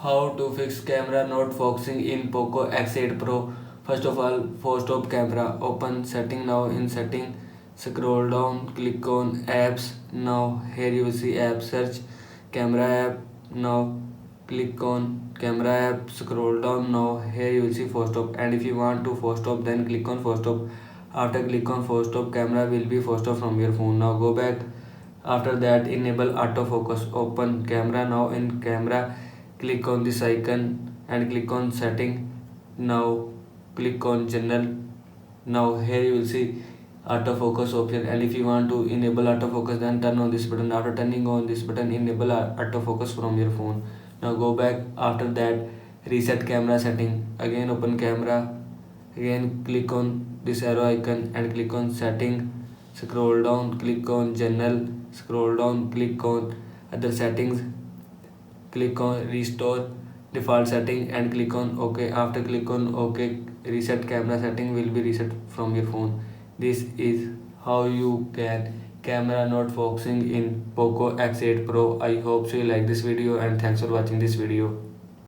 How to fix camera not focusing in Poco X8 Pro. First of all, force stop camera. Open setting now. In setting, scroll down, click on apps. Now here you will see app, search camera app. Now click on camera app, scroll down. Now here you will see force stop, and if you want to force stop, then click on force stop. After click on force stop, camera will be force stop from your phone. Now go back. After that, enable autofocus. Open camera now. In camera, click on this icon and click on setting. Now click on general. Now here you will see autofocus option, and if you want to enable autofocus, then turn on this button. After turning on this button, enable autofocus from your phone. Now go back. After that, reset camera setting. Again open camera. Again click on this arrow icon and click on setting. Scroll down, click on general. Scroll down, click on other settings. Click on restore default setting and click on OK. After click on OK, reset camera setting will be reset from your phone. This is how you can camera not focusing in Poco X8 Pro. I hope so you like this video, and thanks for watching this video.